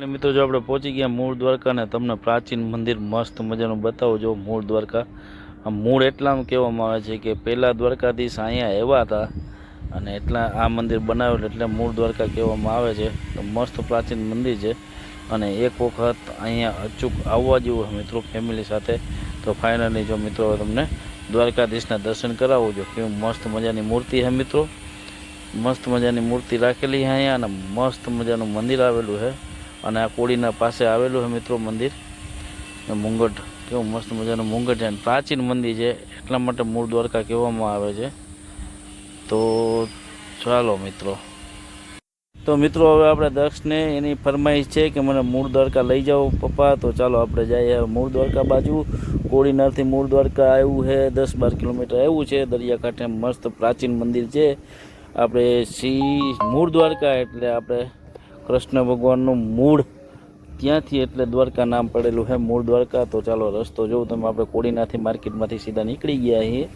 મિત્રો જો આપણે પહોંચી ગયા મૂળ દ્વારકા ને તમને પ્રાચીન મંદિર મસ્ત મજાનું બતાવો. જો મૂળ દ્વારકા આ મૂળ એટલામાં કહેવામાં આવે છે કે પહેલા દ્વારકાધીશ અહીંયા આવ્યા હતા અને એટલા આ મંદિર બનાવેલું એટલે મૂળ દ્વારકા કહેવામાં આવે છે. તો મસ્ત પ્રાચીન મંદિર છે અને એક વખત અહીંયા અચૂક આવવા જેવું મિત્રો ફેમિલી સાથે. તો ફાઇનલી જો મિત્રો તમને દ્વારકાધીશના દર્શન કરાવું. જો કેવું મસ્ત મજાની મૂર્તિ છે મિત્રો, મસ્ત મજાની મૂર્તિ રાખેલી છે અહીંયા અને મસ્ત મજાનું મંદિર આવેલું છે. અને આ કોડીના પાસે આવેલું છે મિત્રો મંદિર. મુંગટ કેવું મસ્ત મજાનું મુંગટ છે, પ્રાચીન મંદિર છે એટલા માટે મૂળ દ્વારકા કહેવામાં આવે છે. તો ચાલો મિત્રો, તો મિત્રો હવે આપણે દક્ષને એની ફરમાઈશ છે કે મને મૂળ દ્વારકા લઈ જાઓ પપ્પા. તો ચાલો આપણે જઈએ મૂળ દ્વારકા બાજુ. કોડીનારથી મૂળ દ્વારકા આવ્યું છે 10-12 કિલોમીટર આવ્યું છે. દરિયાકાંઠે મસ્ત પ્રાચીન મંદિર છે. આપણે મૂળ દ્વારકા એટલે આપણે કૃષ્ણ ભગવાનનું મૂળ ત્યાંથી એટલે દ્વારકા નામ પડેલું છે મૂળ દ્વારકા. તો ચાલો રસ્તો જોઉં તમે. આપણે કોડીનાથી માર્કેટમાંથી સીધા નીકળી ગયા છીએ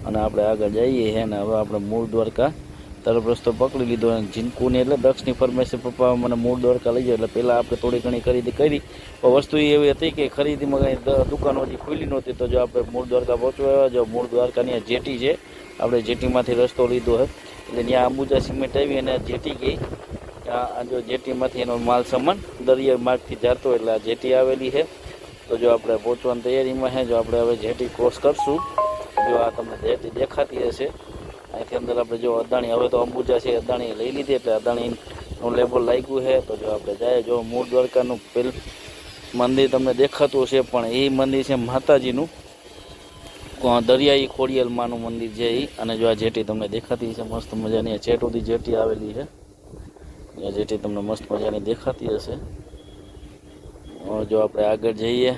અને આપણે આગળ જઈએ છીએ અને હવે આપણે મૂળ દ્વારકા તરફ રસ્તો પકડી લીધો. અને જીનકુની એટલે દક્ષની ફરમાઈશ પપ્પા મને મૂળ દ્વારકા લઈ જાય. એટલે પહેલાં આપણે થોડી ઘણી ખરીદી કરી પણ વસ્તુ એવી હતી કે ખરીદીમાં કંઈ દુકાનો હજી ખુલ્લી નહોતી. તો જો આપણે મૂળ દ્વારકા પહોંચવા આવ્યા. જો મૂળ દ્વારકાની જેટી છે, આપણે જેટીમાંથી રસ્તો લીધો છે એટલે ત્યાં અંબુજા સિમેન્ટ આવી અને જેટી ગઈ. આ જો જેટીમાંથી એનો માલ સામાન દરિયા માર્ગથી જતો એટલે આ જેટી આવેલી છે. તો જો આપણે પહોંચવાની તૈયારીમાં છે. જો આપણે હવે જેટી ક્રોસ કરશું. જો આ તમને જેટી દેખાતી હશે અહીંથી અંદર. આપણે જો અદાણી હવે તો અંબુજા છે, અદાણી લઈ લીધી એટલે અદાણીનું લેબલ લાગ્યું છે. તો જો આપણે જાય. જો મૂળ દ્વારકાનું પેલું મંદિર તમને દેખાતું હશે પણ એ મંદિર છે માતાજીનું, દરિયાઈ ખોડિયાલમાંનું મંદિર છે એ. અને જો આ જેટી તમને દેખાતી છે મસ્ત મજાની ચેટોથી જેટી આવેલી છે. જેટી તમને મસ્ત મજાની દેખાતી હશે. જો આપણે આગળ જઈએ.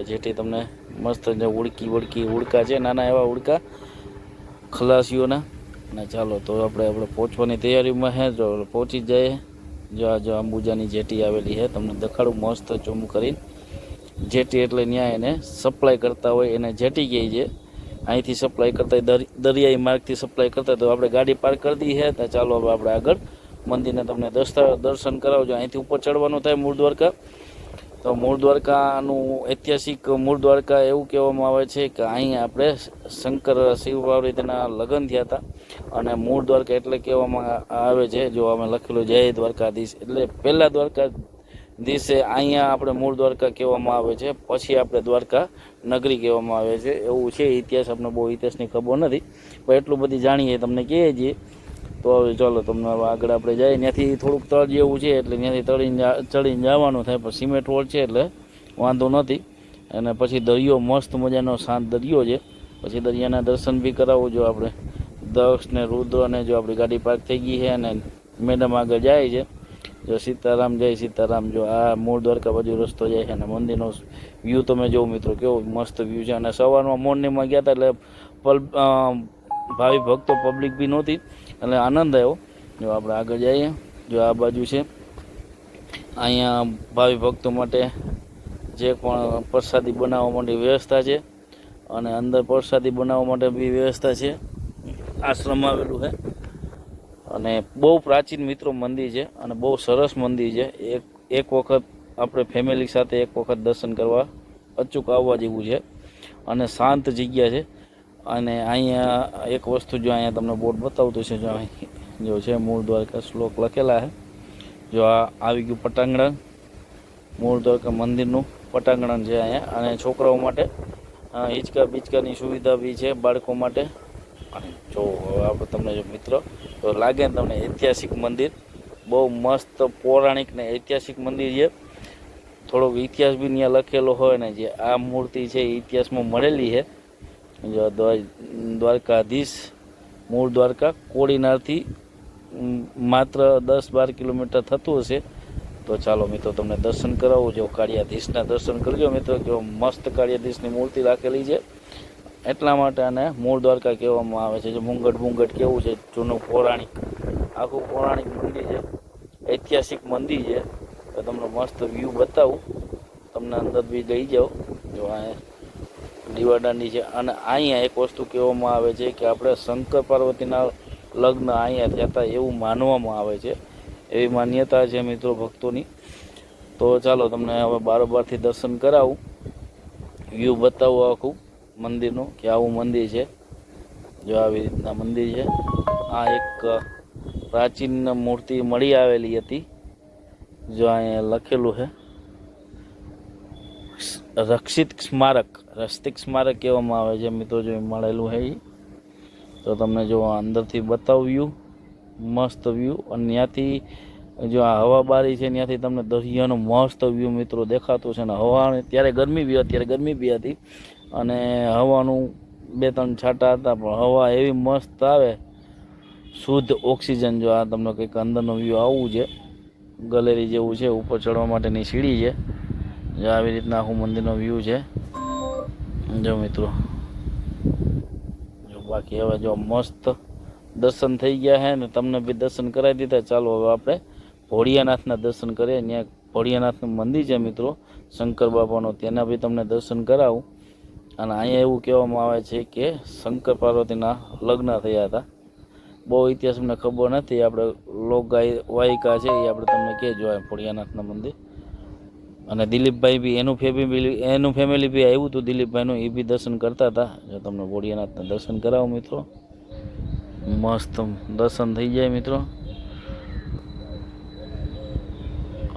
જેટી તમને મસ્ત ઉડકા છે, નાના એવા ઉડકા ખલાસીઓના. અને ચાલો તો આપણે પહોંચવાની તૈયારીમાં છે. જો પહોંચી જાય. જો અંબુજાની જેટી આવેલી છે તમને દેખાડું મસ્ત ઝૂમ કરીને. જેટી એટલે ત્યાં એને સપ્લાય કરતા હોય એને જેટી કહે છે. અહીંથી સપ્લાય કરતા દરિયાઈ માર્ગથી સપ્લાય કરતા. તો આપણે ગાડી પાર્ક કરી દઈએ છે. તો ચાલો હવે આપણે આગળ મંદિરને તમને દર્શન કરાવજો. અહીંથી ઉપર ચડવાનું થાય મૂળ દ્વારકા. તો મૂળ દ્વારકાનું ઐતિહાસિક મૂળ દ્વારકા એવું કહેવામાં આવે છે કે અહીં આપણે શંકર શિવ પાર્વતીના લગ્ન થયા હતા. અને મૂળ દ્વારકા એટલે કહેવામાં આવે છે, જો અમે લખેલું જય દ્વારકાધીશ એટલે પહેલા દ્વારકાધીશે અહીંયા આપણે મૂળ દ્વારકા કહેવામાં આવે છે. પછી આપણે દ્વારકા નગરી કહેવામાં આવે છે એવું છે ઇતિહાસ. આપણે બહુ ઇતિહાસની ખબર નથી પણ એટલું બધી જાણીએ તમને કહીએ છીએ. તો હવે ચાલો તમને હવે આગળ આપણે જઈએ. ત્યાંથી થોડુંક તળ જેવું છે એટલે ત્યાંથી ચડીને જવાનું થાય. પણ સિમેન્ટ રોડ છે એટલે વાંધો નથી. અને પછી દરિયો મસ્ત મજાનો શાંત દરિયો છે. પછી દરિયાના દર્શન બી કરાવવું. જો આપણે દક્ષ ને રુદ્ર અને જો આપણી ગાડી પાર્ક થઈ ગઈ છે અને મેડમ આગળ જાય છે. જો સીતારામ જય સીતારામ. જો આ મૂળ દ્વારકા બાજુ રસ્તો જાય છે અને મંદિરનો વ્યૂ તમે જો મિત્રો કેવો મસ્ત વ્યૂ છે. અને સવારમાં મોર્નિંગમાં ગયા હતા એટલે ભાવિ ભક્તો પબ્લિક બી નહોતી એટલે આનંદ આવ્યો. જો આપણે આગળ જઈએ. જો આ બાજુ છે અહીંયા ભાવિ ભક્તો માટે જે પણ પ્રસાદી બનાવવા માટે વ્યવસ્થા છે અને અંદર પ્રસાદી બનાવવા માટે બી વ્યવસ્થા છે. આશ્રમ આવેલું છે અને બહુ પ્રાચીન મિત્રો મંદિર છે અને બહુ સરસ મંદિર છે. એક વખત આપણે ફેમિલી સાથે એક વખત દર્શન કરવા અચૂક આવવા જેવું છે અને શાંત જગ્યા છે. અને અહીંયા એક વસ્તુ જો અહીંયા તમને બોર્ડ બતાવતું છે. જો છે મૂળ દ્વારકા શ્લોક લખેલા છે. જો આ આવી ગયું પટાંગણ, મૂળ દ્વારકા મંદિરનું પટાંગણ છે અહીંયા. અને છોકરાઓ માટે હિંચકા બીચકાની સુવિધા બી છે બાળકો માટે. અને જો આપણે તમને જો મિત્રો તો લાગે ને તમને ઐતિહાસિક મંદિર બહુ મસ્ત પૌરાણિક ને ઐતિહાસિક મંદિર છે. થોડોક ઇતિહાસ બી ત્યાં લખેલો હોય ને જે આ મૂર્તિ છે એ ઇતિહાસમાં મળેલી છે. જો દ્વારકાધીશ મૂળ દ્વારકા કોડીનારથી માત્ર 10-12 કિલોમીટર થતું હશે. તો ચાલો મિત્રો તમને દર્શન કરાવું. જો કાળિયાધીશના દર્શન કરજો મિત્રો. જો મસ્ત કાળિયાધીશની મૂર્તિ રાખેલી છે એટલા માટે આને મૂળ દ્વારકા કહેવામાં આવે છે. જો મુંગટ કેવું છે જૂનું પૌરાણિક, આખું પૌરાણિક મંદિર છે, ઐતિહાસિક મંદિર છે. તો તમને મસ્ત વ્યૂ બતાવું, તમને અંદર બી લઈ જાઓ. જો આ દીવાદાંડી છે અને અહીંયા એક વસ્તુ કહેવામાં આવે છે કે આપણે શંકર પાર્વતીના લગ્ન અહીંયા થયા હતા એવું માનવામાં આવે છે. એવી માન્યતા છે મિત્રો ભક્તોની. તો ચાલો તમને હવે બારોબારથી દર્શન કરાવું, વ્યૂ બતાવું આખું મંદિરનું કે આવું મંદિર છે. જો આવી રીતના મંદિર છે. આ એક પ્રાચીન મૂર્તિ મળી આવેલી હતી. જો અહીંયા લખેલું છે રક્ષિત સ્મારક કહેવામાં આવે છે મિત્રો. જો મળેલું છે એ તો તમને જો અંદરથી બતાવ્યું મસ્ત વ્યૂ. અને ત્યાંથી જો આ હવા બારી છે ત્યાંથી તમને દરિયાનો મસ્ત વ્યૂ મિત્રો દેખાતું છે. ને હવા ત્યારે ગરમી બી હતી અને હવાનું 2-3 છાંટા હતા, પણ હવા એવી મસ્ત આવે, શુદ્ધ ઓક્સિજન. જો આ તમને કંઈક અંદરનો વ્યૂ આવું છે, ગેલેરી જેવું છે, ઉપર ચડવા માટેની સીડી છે. જો આવી રીતના આખું મંદિરનો વ્યૂ છે. જો મિત્રો જો બાકી હવે જો મસ્ત દર્શન થઈ ગયા છે ને તમને બી દર્શન કરાવી દીધા. ચાલો હવે આપણે ભોળિયાનાથના દર્શન કરીએ. ત્યાં ભોળિયાનાથનું મંદિર છે મિત્રો, શંકર બાપાનો, તેના બી તમને દર્શન કરાવું. અને અહીંયા એવું કહેવામાં આવે છે કે શંકર પાર્વતીના લગ્ન થયા હતા. બહુ ઇતિહાસ અમને ખબર નથી, આપણે લોકવાયિકા છે એ આપણે તમને કહેજો ભોળિયાનાથના મંદિર. અને દિલીપભાઈ બી એનું ફેમિલી બી આવ્યું હતું દિલીપભાઈનું, એ બી દર્શન કરતા હતા. જો તમને ભોળિયાનાથના દર્શન કરાવો મિત્રો, મસ્ત દર્શન થઈ જાય મિત્રો.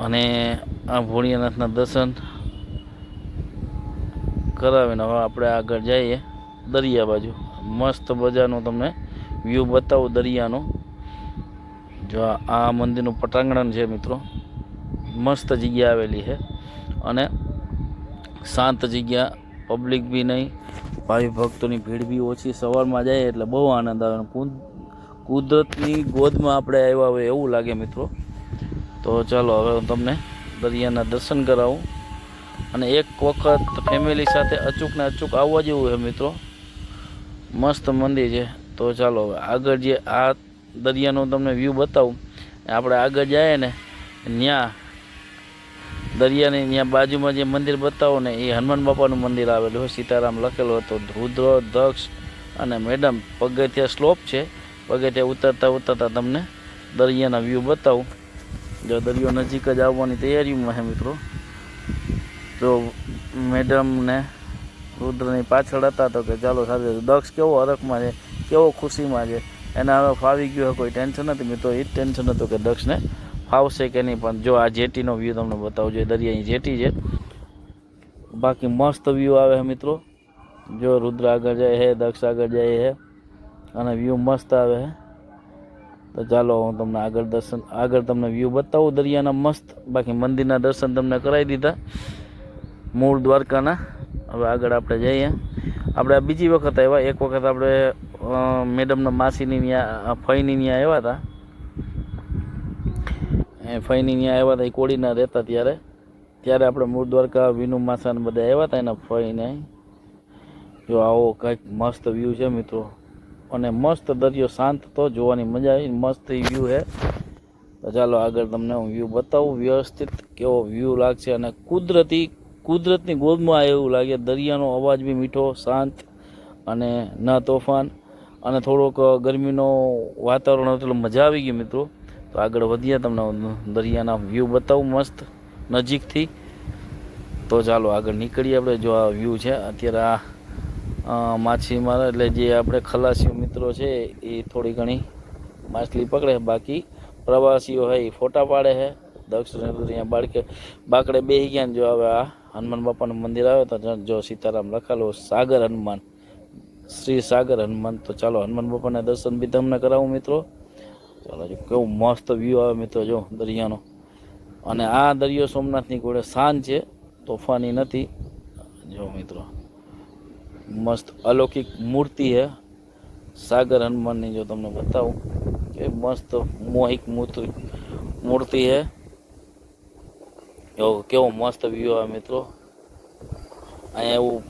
અને આ ભોળિયાનાથના દર્શન કરાવીને હવે આપણે આગળ જઈએ દરિયા બાજુ. મસ્ત મજાનું તમને વ્યૂ બતાવું દરિયાનું. જો આ મંદિરનું પટાંગણ છે મિત્રો, મસ્ત જગ્યા આવેલી છે અને શાંત જગ્યા, પબ્લિક બી નહીં, ભાવિ ભક્તોની ભીડ બી ઓછી. સવારમાં જાય એટલે બહુ આનંદ આવે, કુદરતની ગોદમાં આપણે આવ્યા હોય એવું લાગે મિત્રો. તો ચાલો હવે હું તમને દરિયાના દર્શન કરાવું. અને એક વખત ફેમિલી સાથે અચૂકને અચૂક આવવા જેવું છે મિત્રો, મસ્ત મંદિર છે. તો ચાલો હવે આગળ જે આ દરિયાનું તમને વ્યૂ બતાવું. આપણે આગળ જઈએ ને ત્યાં દરિયાની ત્યાં બાજુમાં જે મંદિર બતાવો ને એ હનુમાન બાપાનું મંદિર આવેલું હોય, સીતારામ લખેલું હતું. રુદ્ર, દક્ષ અને મેડમ પગથિયા સ્લોપ છે, પગથિયા ઉતરતા તમને દરિયાના વ્યૂ બતાવું. જો દરિયો નજીક જ આવવાની તૈયારીમાં છે મિત્રો. તો મેડમ ને રુદ્રની પાછળ હતા તો કે ચાલો સાથે. દક્ષ કેવો હરખમાં છે, કેવો ખુશીમાં છે, એને હવે ફાવી ગયું હોય, કોઈ ટેન્શન નથી મિત્રો. એ જ ટેન્શન હતું કે દક્ષને ફાવશે કે નહીં. પણ જો આ જેટીનો વ્યૂ તમને બતાવું, જોઈએ દરિયાની જેટી છે, બાકી મસ્ત વ્યૂ આવે છે મિત્રો. જો રુદ્ર આગળ જાય છે, દક્ષ આગળ જાય છે અને વ્યૂ મસ્ત આવે છે. તો ચાલો હું તમને આગળ તમને વ્યૂ બતાવું દરિયાના મસ્ત. બાકી મંદિરના દર્શન તમને કરાવી દીધા મૂળ દ્વારકાના. હવે આગળ આપણે જઈએ. આપણે બીજી વખત આવ્યા, એક વખત આપણે મેડમના માસીની ત્યાં ફઈની ત્યાં આવ્યા હતા. ફઈની ત્યાં આવ્યા હતા, એ કોડીના રહેતા ત્યારે આપણે મૂળ દ્વારકા વિનુ માસાને બધા આવ્યા હતા એના ફઈને. જો આવો કંઈક મસ્ત વ્યૂ છે મિત્રો, અને મસ્ત દરિયો, શાંત, તો જોવાની મજા આવી, મસ્ત વ્યૂ છે. તો ચાલો આગળ તમને હું વ્યૂ બતાવું વ્યવસ્થિત કેવો વ્યૂ લાગશે. અને કુદરતની ગોદમાં એવું લાગે. દરિયાનો અવાજ બી મીઠો, શાંત અને ન તોફાન, અને થોડોક ગરમીનો વાતાવરણ એટલે મજા આવી ગઈ મિત્રો. તો આગળ વધીએ, તમને દરિયાના વ્યૂ બતાવું મસ્ત નજીકથી. તો ચાલો આગળ નીકળીએ આપણે. જો આ વ્યૂ છે અત્યારે, આ માછીમાર એટલે જે આપણે ખલાસીઓ મિત્રો છે એ થોડી ઘણી માછલી પકડે, બાકી પ્રવાસીઓ હોય એ ફોટા પાડે છે. દક્ષ અહીંયા બાકડે બેસી ગયા ને જો હવે આ હનુમાન બાપાનું મંદિર આવે તો જો સીતારામ લખાયેલું, સાગર હનુમાન, શ્રી સાગર હનુમાન. તો ચાલો હનુમાન બાપાના દર્શન બી તમને કરાવું મિત્રો. ચાલો જો કેવું મસ્ત વ્યૂ આવે મિત્રો, જો દરિયાનો. અને આ દરિયો સોમનાથની કોડે શાંત છે, તોફાની નથી. જો મિત્રો મસ્ત અલૌકિક મૂર્તિ છે સાગર હનુમાનની. જો તમને બતાવું કે મસ્ત મોહિક મૂર્તિ છે. કેવો મસ્ત વ્યૂ આવે મિત્રો. અહીંયા એવું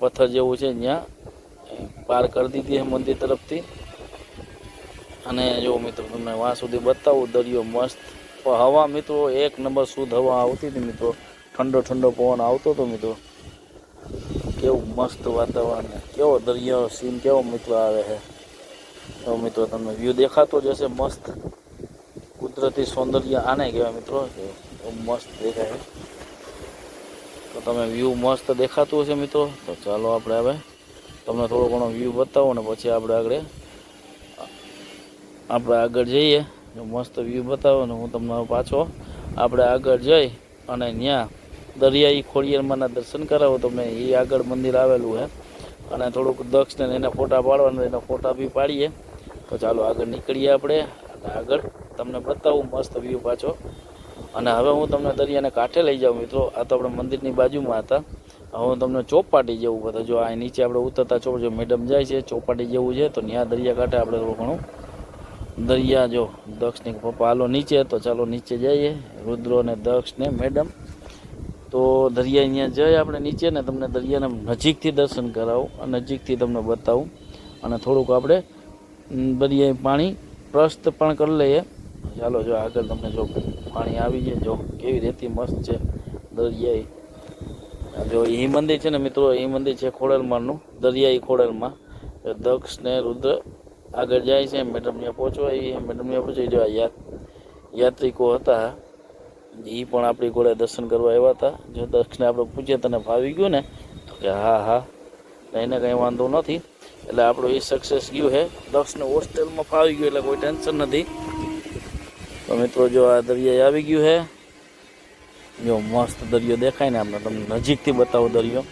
પથ્થર જેવું છે, ત્યાં પાર કરી દીધી છે મંદિર તરફથી. અને જો મિત્રો તમને વાં સુધી બતાવું દરિયો મસ્ત. હવા મિત્રો એક નંબર શુદ્ધ હવા આવતી હતી મિત્રો, ઠંડો પવન આવતો હતો મિત્રો. કેવું મસ્ત વાતાવરણ, કેવો દરિયો સીન કેવો મિત્રો આવે છે. તો મિત્રો તમને વ્યૂ દેખાતો જ હશે મસ્ત. કુદરતી સૌંદર્ય આને કહેવાય મિત્રો. મસ્ત દેખાય. તો તમે વ્યૂ મસ્ત દેખાતું હશે મિત્રો. તો ચાલો આપણે હવે તમને થોડો ઘણો વ્યૂ બતાવો ને પછી આપણે આગળ જઈએ. મસ્ત વ્યૂ બતાવો ને હું તમને પાછો આપણે આગળ જઈ અને ત્યાં દરિયાઈ ખોડિયારમાંના દર્શન કરાવો. તમને એ આગળ મંદિર આવેલું છે અને થોડુંક દક્ષને એના ફોટા પાડવાના, એના ફોટા બી પાડીએ. તો ચાલો આગળ નીકળીએ આપણે અને આગળ તમને બતાવું મસ્ત વ્યૂ પાછો. અને હવે હું તમને દરિયાને કાંઠે લઈ જાઉં મિત્રો. આ તો આપણે મંદિરની બાજુમાં હતા. હવે હું તમને ચોપાટી જેવું બધા જો આ નીચે આપણે ઉતરતા જો મેડમ જાય છે ચોપાટી જેવું છે. તો ત્યાં દરિયા કાંઠે આપણે થોડું ઘણું દરિયા જો દક્ષની પપ્પા હાલો નીચે. તો ચાલો નીચે જઈએ રુદ્રો ને દક્ષ ને મેડમ. તો દરિયા અહીંયા જઈએ આપણે નીચે ને તમને દરિયાના નજીકથી દર્શન કરાવું અને નજીકથી તમને બતાવું અને થોડુંક આપણે દરિયાઈ પાણી પ્રસ્ત પણ કરી લઈએ. ચાલો જો આગળ તમને જો પાણી આવી જાય જો કેવી રેતી મસ્ત છે દરિયાઈ. જો એ મંદિર છે ને મિત્રો, એ મંદિર છે ખોડલમાનું, દરિયાઈ ખોડલમાં. દક્ષ ને રુદ્ર આગળ જાય છે. મેડમ ત્યાં પહોંચવા એ મેડમ ત્યાં પહોંચી જો યાત્રિકો હતા એ પણ આપણી ઘોડે દર્શન કરવા આવ્યા હતા. જો દક્ષને આપણે પૂછીએ તને ફાવી ગયું ને તો કે હા એને કંઈ વાંધો નથી. એટલે આપણું એ સક્સેસ ગયું છે. દક્ષને હોસ્ટેલમાં ફાવી ગયું એટલે કોઈ ટેન્શન નથી. તો મિત્રો જો આ દરિયાએ આવી ગયું છે. જો મસ્ત દરિયો દેખાય ને આપણે તમને નજીકથી બતાવો દરિયો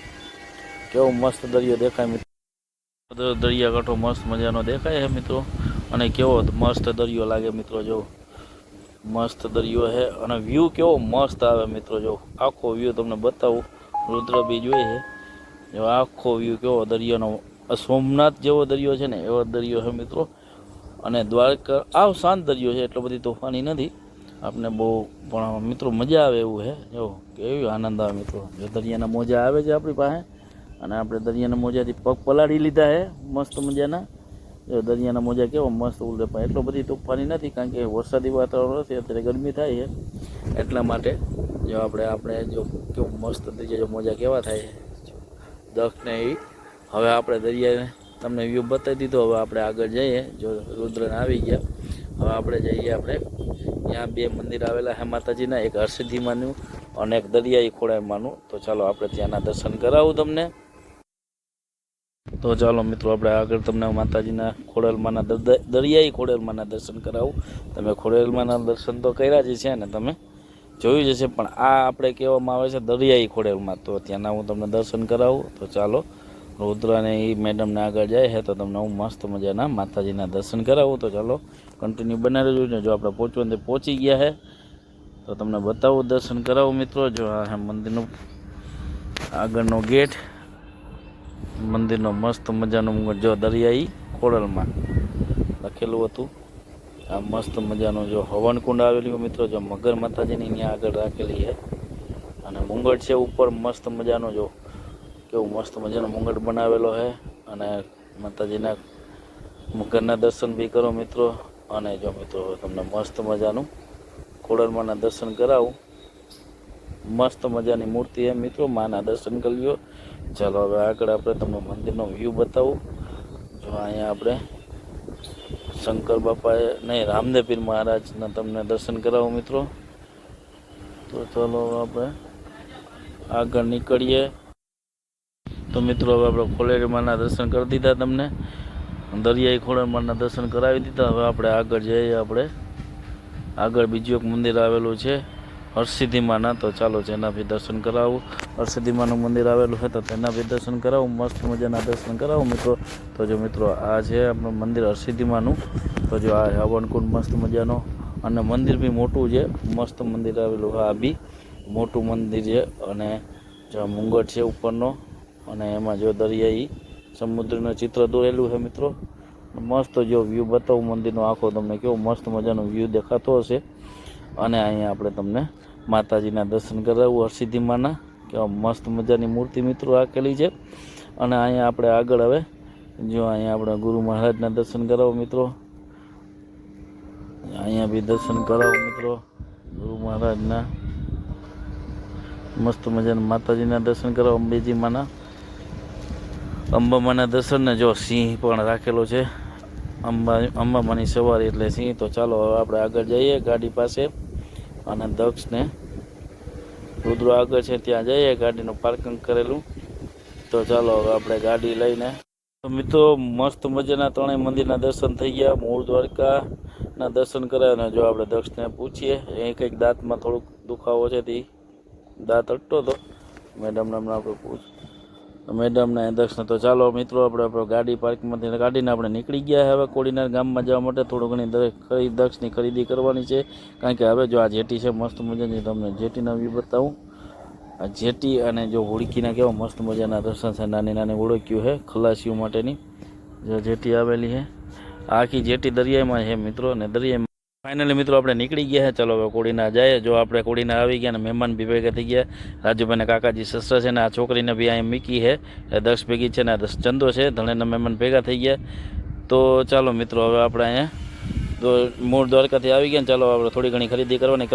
કેવો મસ્ત દરિયો દેખાય મિત્રો. દરિયાકાંઠો મસ્ત મજાનો દેખાય છે મિત્રો અને કેવો મસ્ત દરિયો લાગે મિત્રો. જો મસ્ત દરિયો છે અને વ્યૂ કેવો મસ્ત આવે મિત્રો. જો આખો વ્યૂ તમને બતાવું. રુદ્ર બી જોઈએ છે. જો આખો વ્યૂ કેવો દરિયાનો સોમનાથ જેવો દરિયો છે ને એવો દરિયો છે મિત્રો. અને દ્વારકા શાંત દરિયો છે, એટલો બધી તોફાની નથી. આપણે બહુ પણ મિત્રો મજા આવે એવું છે. જો કેવી આનંદ આવે મિત્રો. જો દરિયાના મોજા આવે છે આપણી પાસે અને આપણે દરિયાના મોજાથી પગ પલાળી લીધા છે મસ્ત મજાના. જો દરિયાના મોજા કેવો મસ્ત ઉડે પણ એટલો બધી તોફાની નથી કારણ કે વરસાદી વાતાવરણ નથી, અત્યારે ગરમી થાય છે એટલા માટે. જો આપણે જો કેવું મસ્ત દરિયા જો મોજા કેવા થાય છે દક્ષને એ. હવે આપણે દરિયાને તમને વ્યૂ બતાવી દીધો. હવે આપણે આગળ જઈએ. જો રુદ્રને આવી ગયા. હવે આપણે જઈએ ત્યાં બે મંદિર આવેલા છે માતાજીના, એક હરસિદ્ધિમાનું અને એક દરિયાઈ ખોડિયારમાંનું. તો ચાલો આપણે ત્યાંના દર્શન કરાવું તમને. તો ચાલો મિત્રો આપણે આગળ તમને માતાજીના ખોડિયારમાંના દરિયાઈ ખોડિયારમાંના દર્શન કરાવું. તમે ખોડિયારમાંના દર્શન તો કર્યા જ છે ને તમે જોયું જશે, પણ આ આપણે કહેવામાં આવે છે દરિયાઈ ખોડિયારમાં. તો ત્યાંના હું તમને દર્શન કરાવું. તો ચાલો રુદ્રને એ મેડમને આગળ જાય છે તો તમને હું મસ્ત મજાના માતાજીના દર્શન કરાવું. તો ચાલો કન્ટિન્યુ બનાવી રહેજો. જો આપણે પહોંચવાનું પહોંચી ગયા છે તો તમને બતાવું, દર્શન કરાવું મિત્રો. જો આ મંદિરનો આગળનો ગેટ, મંદિરનો મસ્ત મજાનો જો દરિયાઈ ખોડલમાં લખેલું હતું. આ મસ્ત મજાનો જો હવનકુંડ આવેલી મિત્રો. જો મગર માતાજીની ત્યાં આગળ રાખેલી છે અને મુંગટ છે ઉપર મસ્ત મજાનો. જો કેવું મસ્ત મજાનો મુંગટ બનાવેલો છે અને માતાજીના મગરના દર્શન બી કરો મિત્રો. અને જો મિત્રો તમને મસ્ત મજાનું ખોડલમાંના દર્શન કરાવું. મસ્ત મજાની મૂર્તિ છે મિત્રો, માના દર્શન કરી લ્યો. ચાલો હવે આગળ આપણે તમને મંદિરનો વ્યૂ બતાવું. જો અહીંયા આપણે શંકર બાપાએ નહીં રામદેવ પીર મહારાજના તમને દર્શન કરાવું મિત્રો. તો ચાલો આપણે આગળ નીકળીએ. તો મિત્રો હવે આપણે ખોડિયારમાંના દર્શન કરી દીધા, તમને દરિયાઈ ખોડિયારમાંના દર્શન કરાવી દીધા. હવે આપણે આગળ જઈએ. આપણે આગળ બીજું એક મંદિર આવેલું છે હરસિદ્ધિમાના. તો ચાલો જેના બી દર્શન કરાવું. હરસિદ્ધિમાનું મંદિર આવેલું છે તો તેના બી દર્શન કરાવું. મસ્ત મજાના દર્શન કરાવું મિત્રો. તો જો મિત્રો આ છે આપણું મંદિર હરસિદ્ધિમાનું. તો જો આ હવનકુંડ મસ્ત મજાનો અને મંદિર બી મોટું છે, મસ્ત મંદિર આવેલું. આ બી મોટું મંદિર છે અને જો મુંગટ છે ઉપરનો અને એમાં જો દરિયાઈ સમુદ્રનું ચિત્ર દોરેલું છે મિત્રો. મસ્ત જો વ્યૂ બતાવું મંદિરનો આખો તમને કેવો મસ્ત મજાનો વ્યૂ દેખાતો હશે. અને અહીંયા આપણે તમને માતાજીના દર્શન કરાવું હરસિદ્ધિમાના. કેવા મસ્ત મજાની મૂર્તિ મિત્રો રાખેલી છે. અને અહીંયા આપણે આગળ હવે જો અહીંયા આપણે ગુરુ મહારાજના દર્શન કરાવો મિત્રો. અહીંયા બી દર્શન કરાવો મિત્રો ગુરુ મહારાજના. મસ્ત મજાના માતાજીના દર્શન કરાવો. અંબેજીમાના અંબામાના દર્શન ને જો સિંહ પણ રાખેલો છે. અંબામાની સવારી એટલે સિંહ. તો ચાલો હવે આપણે આગળ જઈએ ગાડી પાસે અને દક્ષને રુદ્રો આગળ છે ત્યાં જઈએ, ગાડીનું પાર્કિંગ કરેલું. તો ચાલો હવે આપણે ગાડી લઈને. તો મિત્રો મસ્ત મજાના ત્રણેય મંદિરના દર્શન થઈ ગયા. મૂળ દ્વારકાના દર્શન કર્યા. અને જો આપણે દક્ષને પૂછીએ, એ કંઈક દાંતમાં થોડુંક દુખાવો છે, તે દાંત અટતો હતો. મેડમને હમણાં આપણે મેડમને દક્ષને. તો ચાલો મિત્રો આપણે ગાડી પાર્કિંગમાંથી કાઢીને આપણે નીકળી ગયા. હવે કોડીનાર ગામમાં જવા માટે થોડું ઘણી દક્ષની ખરીદી કરવાની છે. કારણ કે હવે જો આ જેટી છે મસ્ત મજાની, તમને જેટીના વ્યૂ બતાવું. આ જેટી અને જો હોળકીના કેવા મસ્ત મજાના દર્શન છે. નાની નાની હોળકીઓ છે ખલાસીઓ માટેની, જો જેટી આવેલી છે. આખી જેટી દરિયામાં છે મિત્રો. અને દરિયામાં ફાઇનલી મિત્રો આપણે નીકળી ગયા છે. ચાલો હવે કોડીના જાય. જો આપણે કોડીના આવી ગયા અને મહેમાન બી ભેગા થઈ ગયા. રાજુભાઈને કાકાજી સસરા છે ને આ છોકરીને બી અહીંયા મીકી છે, દક્ષ ભેગી છે ને દક્ષ ચંદો છે. ધણેના મહેમાન ભેગા થઈ ગયા. તો ચાલો મિત્રો હવે આપણે અહીંયા તો મૂળ દ્વારકાથી આવી ગયા ને ચાલો આપણે થોડી ઘણી ખરીદી કરવાની.